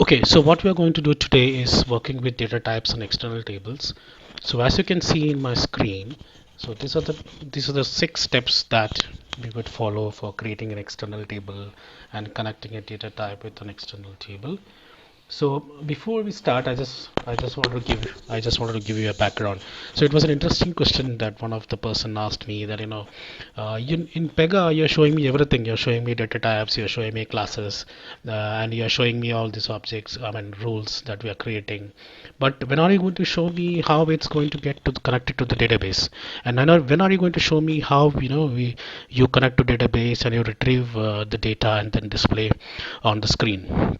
Okay, so what we are going to do today is working with data types and external tables. So as you can see in my screen, so these are the 6 steps that we would follow for creating an external table and connecting a data type with an external table. So before we start, I just wanted to give you a background. So it was an interesting question that one of the person asked me that in PEGA you're showing me everything. You're showing me data types, you're showing me classes, and you're showing me all these objects. I mean rules that we are creating. But when are you going to show me how it's going to get to connected to the database? And when are you going to show me how you connect to database and you retrieve the data and then display on the screen?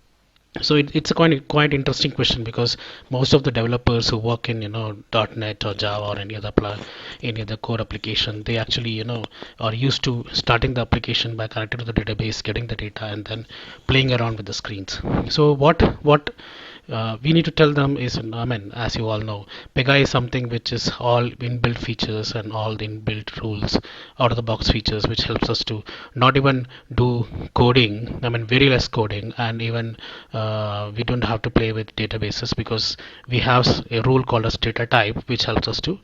So it's a quite interesting question because most of the developers who work in .NET or Java or any other core application, they actually are used to starting the application by connecting to the database, getting the data, and then playing around with the screens. So what we need to tell them is, I mean, as you all know, PEGA is something which is all inbuilt features and all the inbuilt rules, out of the box features, which helps us to not even do coding, I mean, very less coding, and even we don't have to play with databases because we have a rule called as data type, which helps us to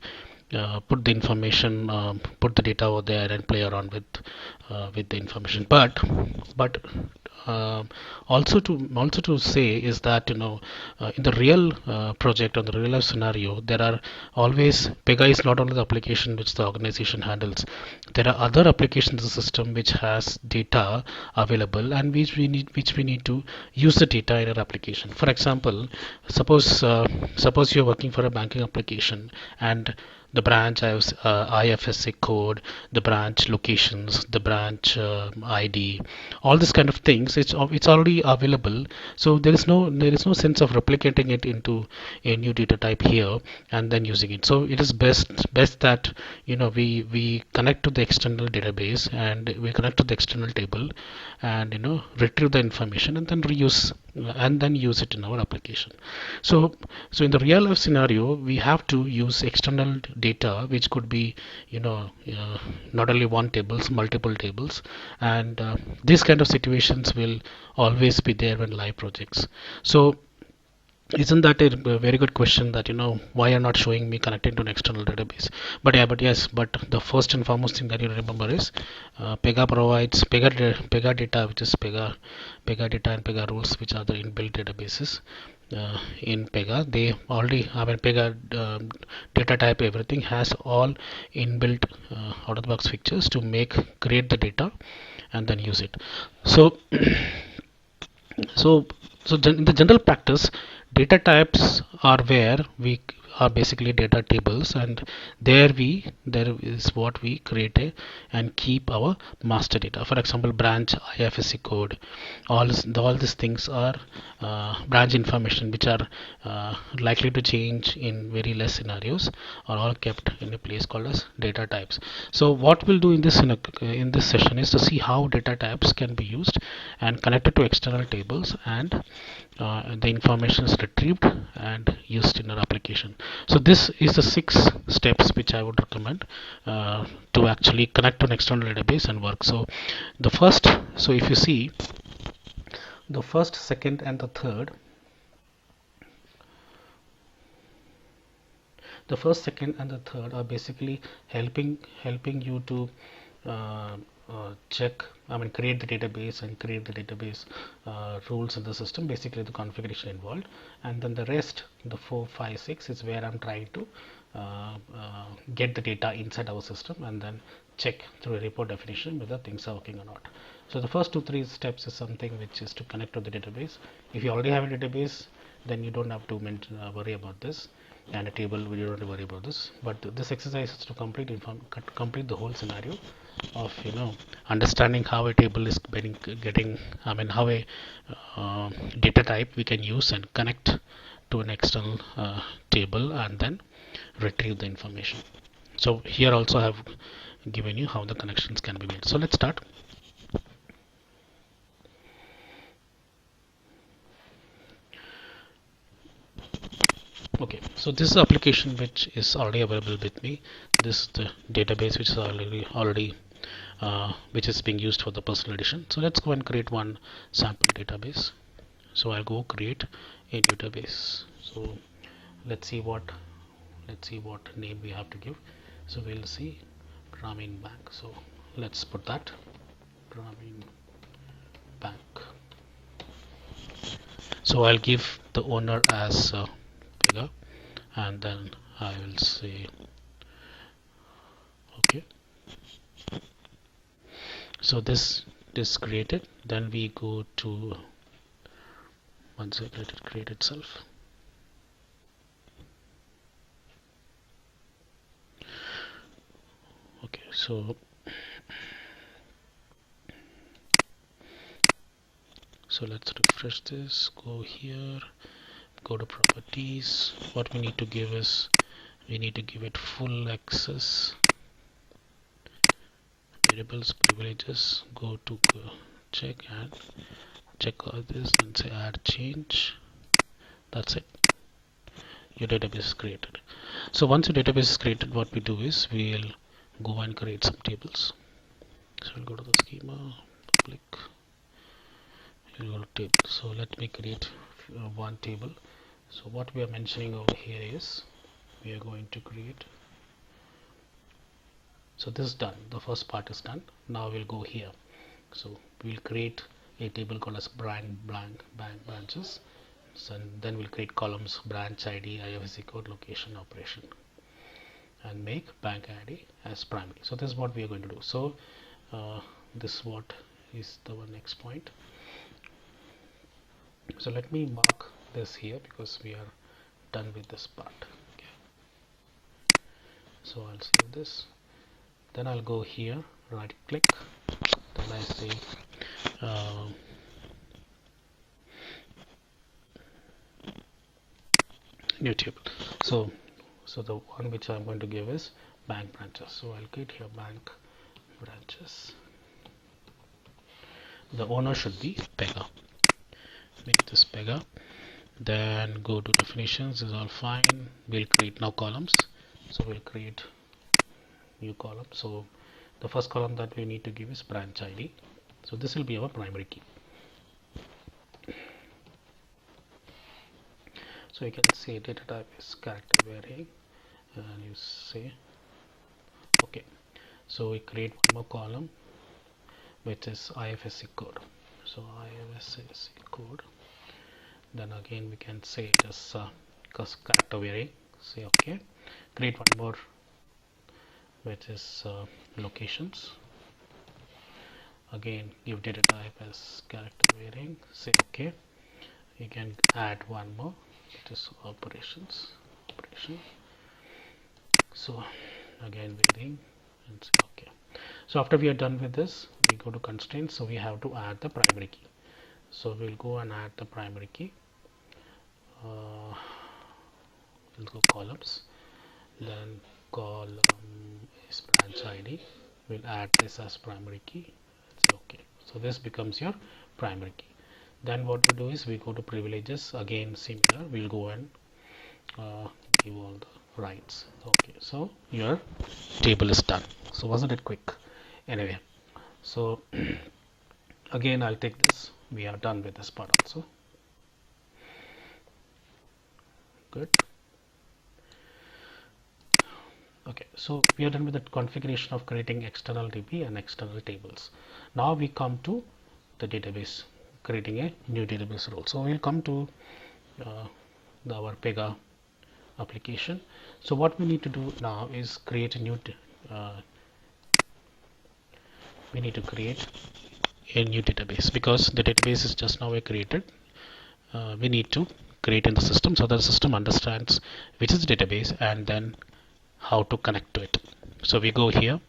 put the information, put the data over there, and play around with the information. But also to say is that in the real project or the real life scenario, there are always PEGA is not only the application which the organization handles. There are other applications in the system which has data available and which we need to use the data in our application. For example, suppose you're working for a banking application and the branch has IFSC code, the branch locations, the branch ID, all this kind of things. It's already available. So there is no sense of replicating it into a new data type here and then using it. So it is best that we connect to the external database and we connect to the external table and retrieve the information and then reuse and then use it in our application. So in the real life scenario, we have to use external data, which could be not only one tables, multiple tables, and these kind of situations will always be there when live projects. So isn't that a very good question that why you're not showing me connecting to an external database? But yes, but the first and foremost thing that you remember is PEGA provides PEGA data, which is PEGA data and PEGA rules, which are the inbuilt databases in PEGA. They already, I mean, PEGA data type, everything has all inbuilt out of the box features to create the data and then use it. So so in the general practice, data types are where we are basically data tables, and there is what we create and keep our master data. For example, branch IFSC code, all these things are branch information which are likely to change in very less scenarios, are all kept in a place called as data types. So what we'll do in this session is to see how data types can be used and connected to external tables, and the information is retrieved and used in our application. So this is the 6 steps which I would recommend to actually connect to an external database and work. So if you see the first, second, and the third, are basically helping you to check, I mean, create the database and create the database rules in the system, basically the configuration involved. And then the rest, the 4, 5, 6 is where I'm trying to get the data inside our system and then check through a report definition whether things are working or not. So the first 2, 3 steps is something which is to connect to the database. If you already have a database, then you don't have to worry about this, and a table, we don't have to worry about this. But this exercise is to complete the whole scenario of understanding how a table is getting, I mean, how a data type we can use and connect to an external table and then retrieve the information. So here also I have given you how the connections can be made. So let's start. Okay, so this is the application which is already available with me. This is the database which is already which is being used for the personal edition. So let's go and create one sample database. So I'll go create a database. So let's see what name we have to give. So we'll see Grameen Bank. So let's put that Grameen Bank. So I'll give the owner as PEGA, and then I will say okay. So this is created. Then we go to, once I let it create itself. Okay, so let's refresh this, go here, go to properties. What we need to give is, we need to give it full access, variables, privileges, go to check and check all this and say add change. That's it, your database is created. So once your database is created, what we do is we'll go and create some tables. So we'll go to the schema, public, we'll go to table. So let me create one table. So what we are mentioning over here is we are going to create, so this is done, the first part is done. Now we'll go here. So we'll create a table called as bank branches. So then we'll create columns, branch ID, IFSC code, location, operation, and make bank ID as primary. So this is what we are going to do. So this is what is the next point. So let me mark this here because we are done with this part. Okay. So I'll save this. Then I'll go here, right click, then I say new table. So the one which I'm going to give is bank branches. So I'll get here bank branches. The owner should be PEGA. Make this PEGA. Then go to definitions, is all fine. We'll create now columns. So we'll create new column. So the first column that we need to give is branch ID. So this will be our primary key. So you can say data type is character varying, and you say okay. So we create one more column which is IFSC code. So IFSC code, then again we can say it is character varying. Say okay. Create one more which is locations. Again give data type as character varying. Say okay. You can add one more, it is operations, operation. So again varying and say okay. So after we are done with this, we go to constraints. So we have to add the primary key. So we'll go and add the primary key. We'll go columns, then column is branch ID. We'll add this as primary key. Say okay. So this becomes your primary key. Then what we do is we go to privileges. Again similar, we'll go and give all the rights. Okay, so your table is done. So wasn't it quick? Anyway, so again I'll take this. We are done with this part also. Good. Okay, so we are done with the configuration of creating external DB and external tables. Now we come to the database, creating a new database role. So we'll come to our PEGA application. So what we need to do now is create a new we need to create a new database, because the database is just now created. We need to create in the system so that the system understands which is the database and then how to connect to it. So we go here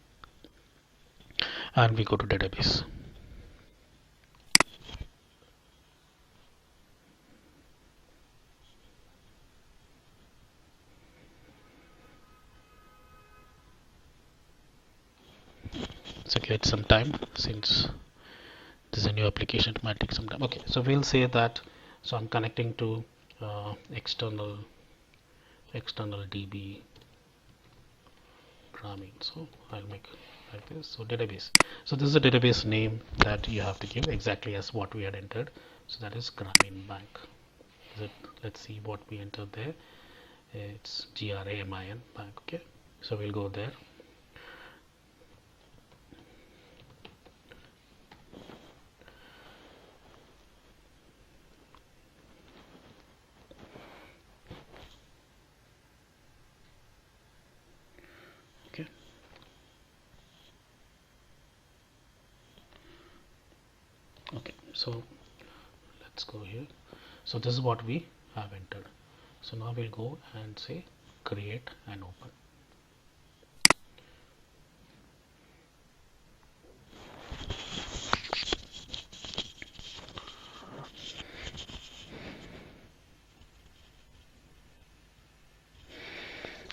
and we go to database. So give it some time, since this is a new application, it might take some time. Okay, so we'll say that, so I'm connecting to external DB Grameen. So I'll make like this. So database. So this is a database name that you have to give exactly as what we had entered. So that is Grameen Bank. Let's see what we entered there. It's GRAMIN Bank. Okay. So we'll go there. Okay. Okay. So let's go here. So this is what we have entered. So now we'll go and say create and open.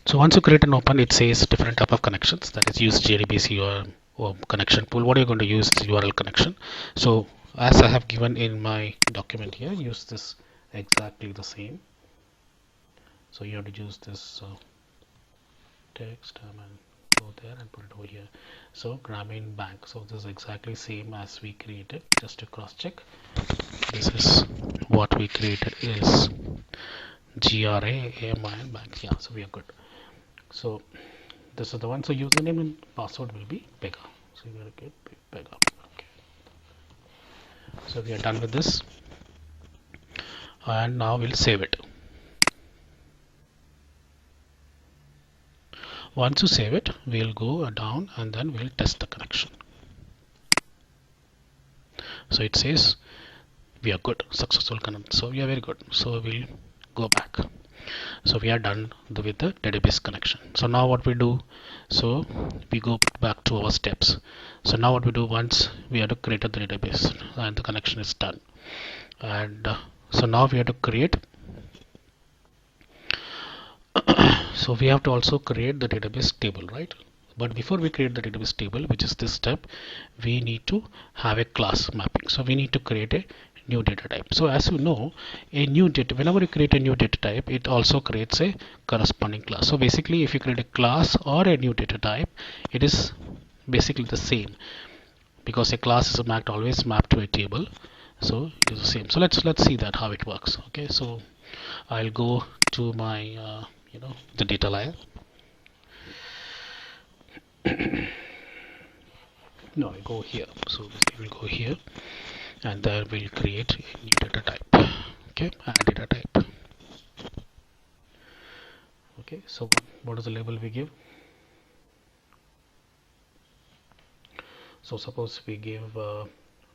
So once you create and open, it says different type of connections, that is use JDBC or connection pool. What are you going to use? Is URL connection. So as I have given in my document here, use this exactly the same. So you have to use this text and go there and put it over here. So Grameen Bank. So this is exactly same as we created. Just to cross check, this is what we created is GRAMIN Bank. Yeah, so we are good. So this is the one. So username and password will be PEGA. So you will get PEGA. Okay. So we are done with this, and now we'll save it. Once you save it, we'll go down and then we'll test the connection. So it says we are good, successful connection. So we are very good. So we'll go back. So we are done with the database connection. So now what we do, so we go back to our steps. So now what we do, once we have to create the database and the connection is done, and so now we have to create so we have to also create the database table, right? But before we create the database table, which is this step, we need to have a class mapping. So we need to create a new data type. So as you know, a new data, whenever you create a new data type, it also creates a corresponding class. So basically, if you create a class or a new data type, it is basically the same, because a class is mapped, always mapped to a table. So it is the same. So let's see that how it works. Okay, so I'll go to my the data layer. No, I go here. So we will go here, and then we'll create a new data type. Okay, add data type. Okay, so what is the label we give? So suppose we give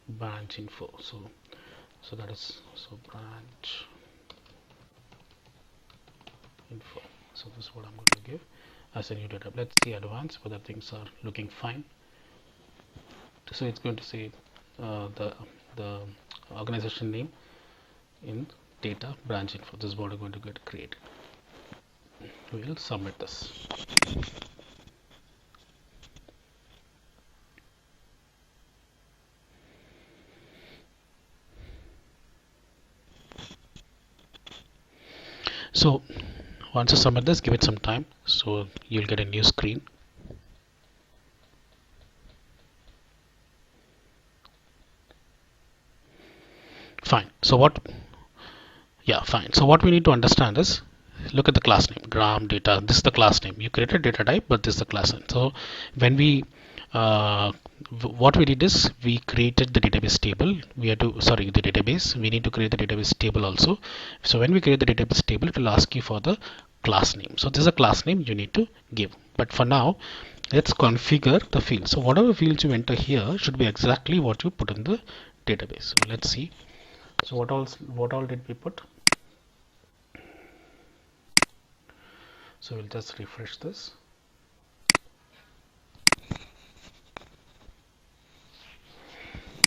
branch info. So that is, so branch info. So this is what I'm going to give as a new data. Let's see advanced whether things are looking fine. So it's going to say the organization name in data branch info. This is what we're going to get created. We'll submit this. So once you submit this, give it some time, so you'll get a new screen. Fine. So what fine. So what we need to understand is, look at the class name, gram data. This is the class name. You created data type, but this is the class name. So when we what we did is we created the database table. We had to, sorry, the database. We need to create the database table also. So when we create the database table, it will ask you for the class name. So this is a class name you need to give. But for now, let's configure the field. So whatever fields you enter here should be exactly what you put in the database. So let's see. So what all did we put? So we'll just refresh this.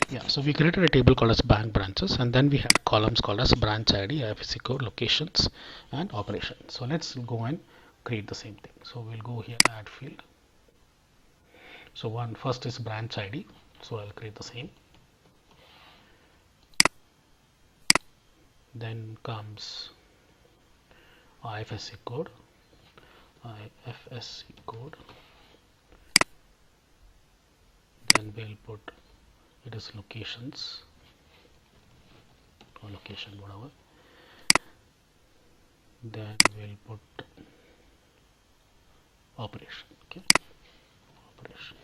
Yeah, so we created a table called as bank branches, and then we have columns called as branch ID, IFSC code, locations, and operations. So let's go and create the same thing. So we'll go here, add field. So first is branch ID. So I'll create the same. Then comes IFSC code, then we'll put it is locations or location whatever, then we'll put operation. Okay, operation.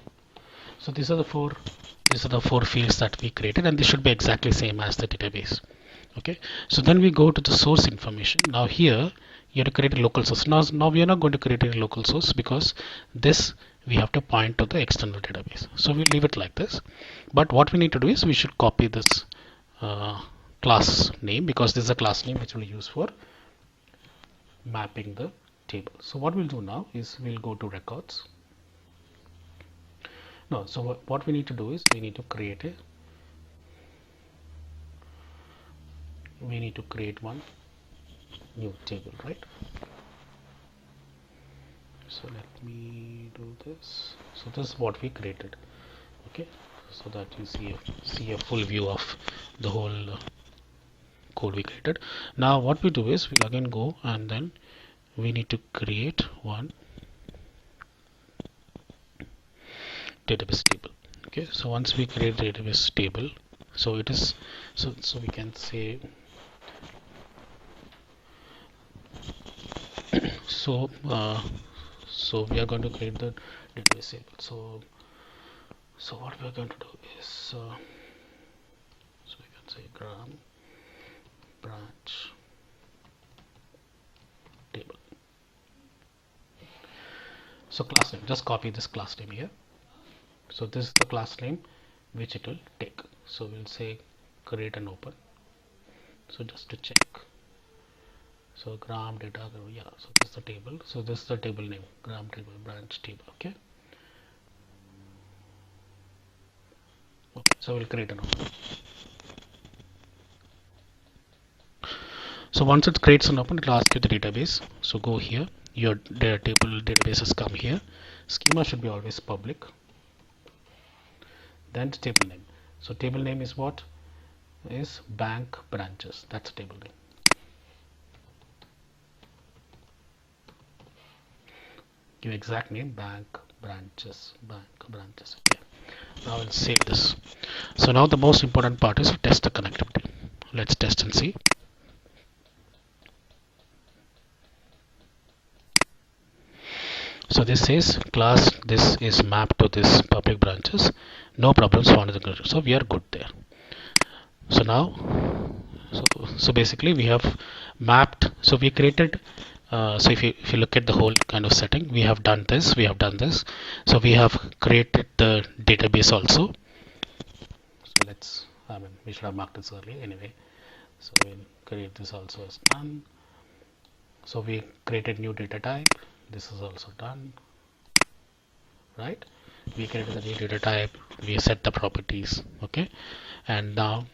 So these are the four fields that we created, and this should be exactly same as the database. Okay, so then we go to the source information. Now here you have to create a local source. Now we are not going to create a local source because this we have to point to the external database. So we'll leave it like this. But what we need to do is we should copy this class name, because this is a class name which we'll use for mapping the table. So what we'll do now is we'll go to records. No, so what we need to do is we need to create one new table, right? So let me do this. So this is what we created. Okay, so that you see a full view of the whole code we created. Now what we do is we'll again go and then we need to create one database table. Okay, so once we create the database table, so it is so we can say so so we are going to create the database table. So what we are going to do is so we can say gram branch table. So class name, just copy this class name here. So this is the class name which it will take. So we'll say create and open. So just to check. So gram data, yeah, so this is the table. So this is the table name, gram table branch table. Okay. Okay, so we'll create an open. So once it creates an open, it will ask you the database. So go here, your table databases come here. Schema should be always public. Then the table name. So table name is what? Is bank branches. That's table name. Give exact name, bank branches. Okay. Now I'll save this. So now the most important part is to test the connectivity. Let's test and see. So this says class this is mapped to this public branches. No problems found in the connector. So we are good there. So now so basically we have mapped. So we created so if you look at the whole kind of setting, we have done this, so we have created the database also. So we should have marked this earlier anyway. So we'll create this also as done. So we created new data type. This is also done, right? We created the new data type, we set the properties. Okay, and now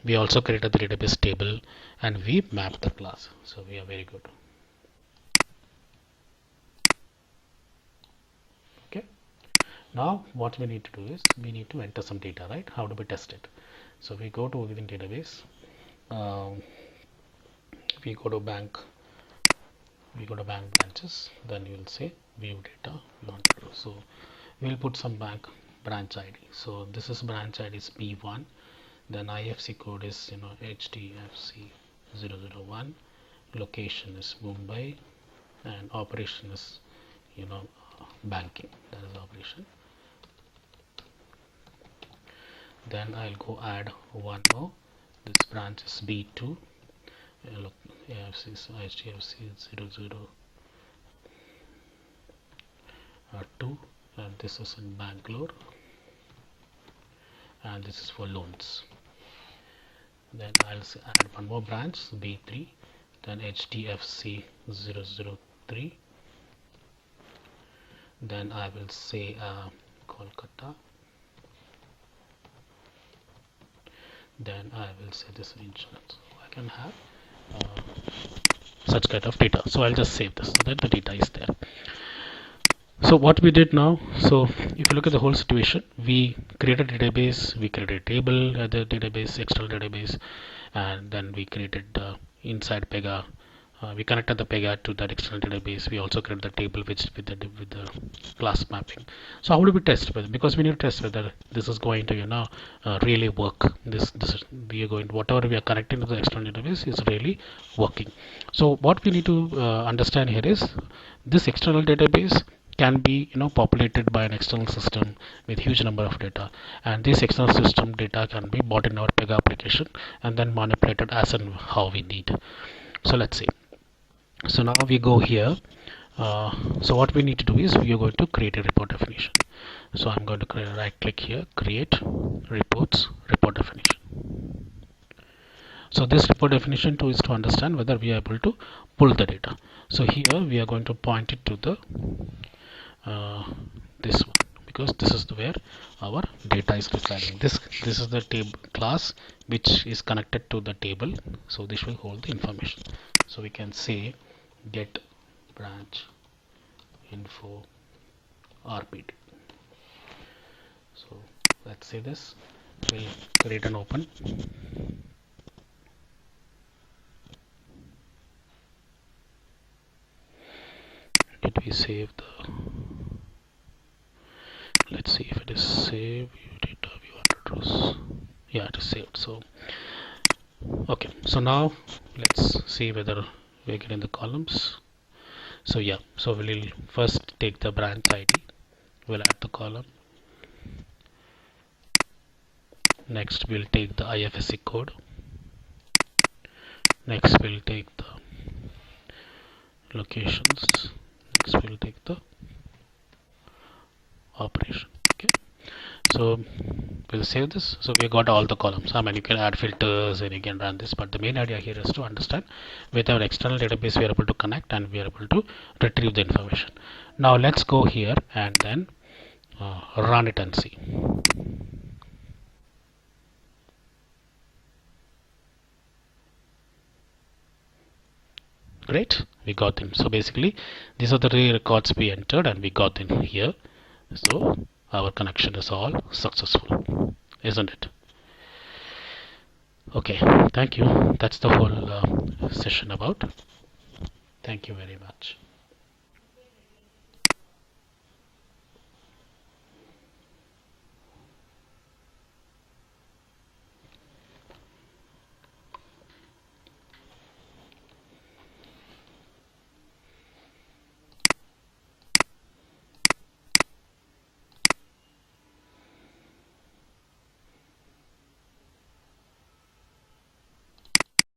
we also created the database table and we mapped the class. So we are very good. Okay, now what we need to do is we need to enter some data, right? How do we test it? So we go to within database, we go to bank branches, then you will say view data we want to do. So we'll put some bank branch ID. So this is branch ID is P1, then IFC code is HDFC 001, location is Mumbai, and operation is banking, that is operation. Then I'll go add one more. This branch is B2. Look, AFC is HDFC 002, and this is in Bangalore, and this is for loans. Then I'll add one more branch B3, then HDFC 003, then I will say Kolkata, then I will say this insurance. So I can have such kind of data. So I'll just save this so that the data is there. So what we did now, so if you look at the whole situation, we created a database, we created a table at the database, external database, and then we created inside PEGA we connected the PEGA to that external database. We also create the table which with the class mapping. So how do we test whether, because we need to test whether this is going to really work. This we are going, whatever we are connecting to the external database is really working. So what we need to understand here is this external database can be populated by an external system with huge number of data, and this external system data can be bought in our PEGA application and then manipulated as and how we need. So let's see. So now we go here. So what we need to do is we are going to create a report definition. So I'm going to right click here, create reports, report definition. So this report definition too is to understand whether we are able to pull the data. So here we are going to point it to the this one, because this is where our data is residing. This is the table class which is connected to the table, so this will hold the information. So we can say get branch info rpt. So let's say this, we'll create an open. Did we save the, let's see if it is saved. View data, view address. Yeah, it is saved. So okay, so now let's see whether we're getting the columns. So yeah, so we'll first take the branch ID, we'll add the column. Next we'll take the IFSC code. Next we'll take the locations. Next we'll take the operation. Okay, so we'll save this. So we got all the columns. I mean, you can add filters and you can run this, but the main idea here is to understand with our external database we are able to connect and we are able to retrieve the information. Now let's go here and then run it and see. Great, we got them. So basically these are the three records we entered and we got them here. So our connection is all successful, isn't it? Okay, thank you. That's the whole session about. Thank you very much.